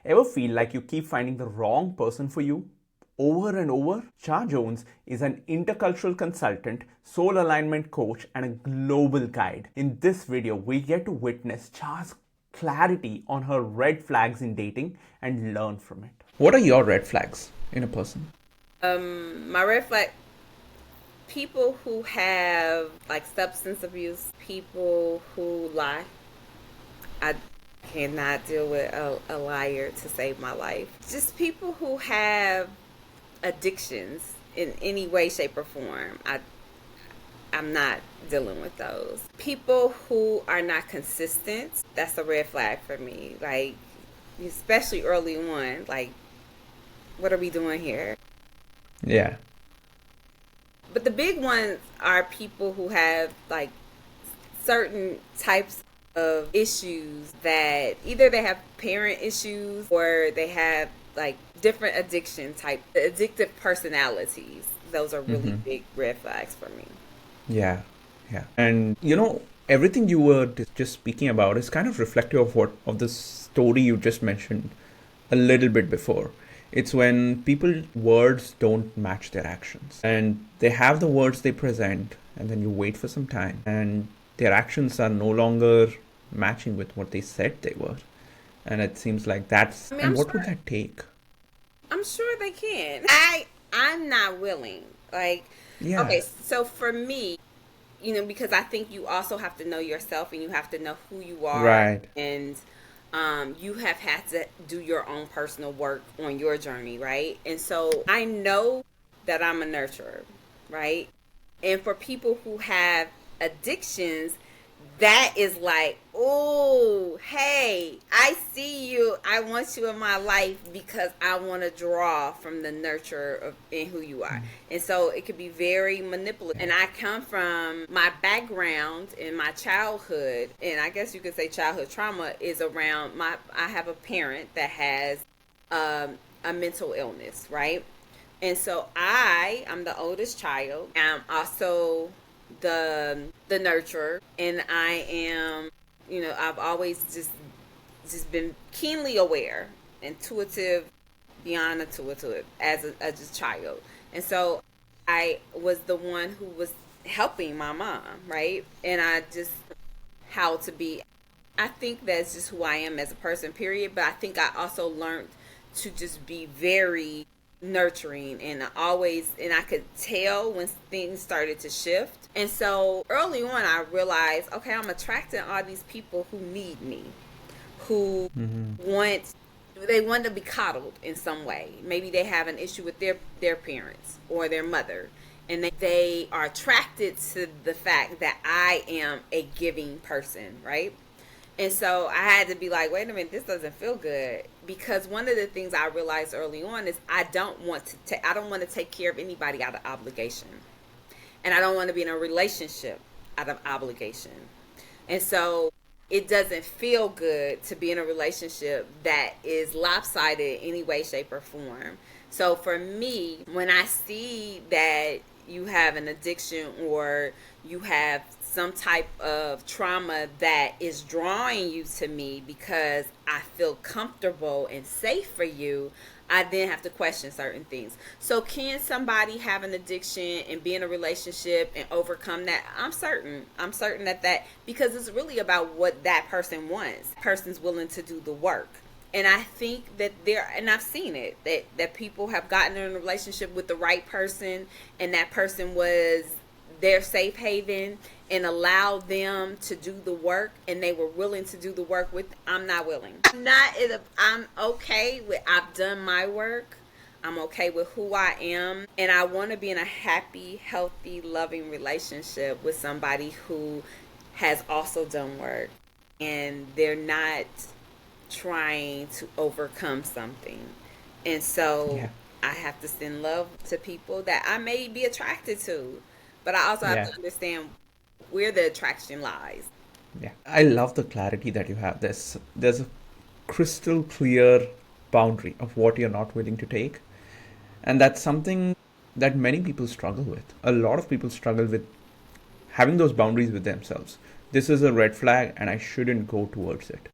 Ever feel like you keep finding the wrong person for you over and over? Cha Jones is an intercultural consultant, soul alignment coach, and a global guide. In this video, we get to witness Cha's clarity on her red flags in dating and learn from it. What are your red flags in a person? My red flag: people who have like substance abuse, people who lie. I cannot deal with a liar to save my life. Just people who have addictions in any way, shape, or form. I'm not dealing with those. People who are not consistent, that's a red flag for me. Like, especially early on, like, what are we doing here? Yeah. But the big ones are people who have like certain types of issues that either they have parent issues or they have like different addiction type, addictive personalities. Those are really big red flags for me. Yeah, yeah. And everything you were just speaking about is kind of reflective of the story you just mentioned a little bit before. It's when people words don't match their actions. And they have the words they present and then you wait for some time and their actions are no longer matching with what they said they were. And it seems like that's I mean, and what would that take? I'm sure they can. I'm not willing. Like, Yeah. okay, so for me, because I think you also have to know yourself and you have to know who you are, Right. and you have had to do your own personal work on your journey, right? And so I know that I'm a nurturer, right? And for people who have addictions, that is like, oh, hey, I see you. I want you in my life because I want to draw from the nurture of in who you are. And so it could be very manipulative. And I come from my background in my childhood, and I guess you could say childhood trauma is around I have a parent that has a mental illness, right? And so I'm the oldest child. I'm also the nurturer, and I am, I've always just been keenly aware, intuitive, beyond intuitive as a child. And so I was the one who was helping my mom, right? And I just how to be. I think that's just who I am as a person, period. But I think I also learned to just be very nurturing, and I could tell when things started to shift. And so early on I realized, okay, I'm attracting all these people who need me, who want they want to be coddled in some way. Maybe they have an issue with their parents or their mother, and they are attracted to the fact that I am a giving person, right? And so I had to be like, wait a minute, this doesn't feel good. Because one of the things I realized early on is I don't want to take care of anybody out of obligation. And I don't want to be in a relationship out of obligation. And so it doesn't feel good to be in a relationship that is lopsided in any way, shape, or form. So for me, when I see that you have an addiction or you have some type of trauma that is drawing you to me because I feel comfortable and safe for you, I then have to question certain things. So can somebody have an addiction and be in a relationship and overcome that? I'm certain. I'm certain that because it's really about what that person wants. Person's willing to do the work. And I think that and I've seen it, that people have gotten in a relationship with the right person, and that person was their safe haven and allowed them to do the work, and they were willing to do the work with. I'm not willing. I'm okay with, I've done my work. I'm okay with who I am, and I want to be in a happy, healthy, loving relationship with somebody who has also done work, and they're not trying to overcome something. And so Yeah. I have to send love to people that I may be attracted to, but I also have Yeah. to understand where the attraction lies. Yeah. I love the clarity that you have. There's a crystal clear boundary of what you're not willing to take. And that's something that many people struggle with. A lot of people struggle with having those boundaries with themselves. This is a red flag and I shouldn't go towards it.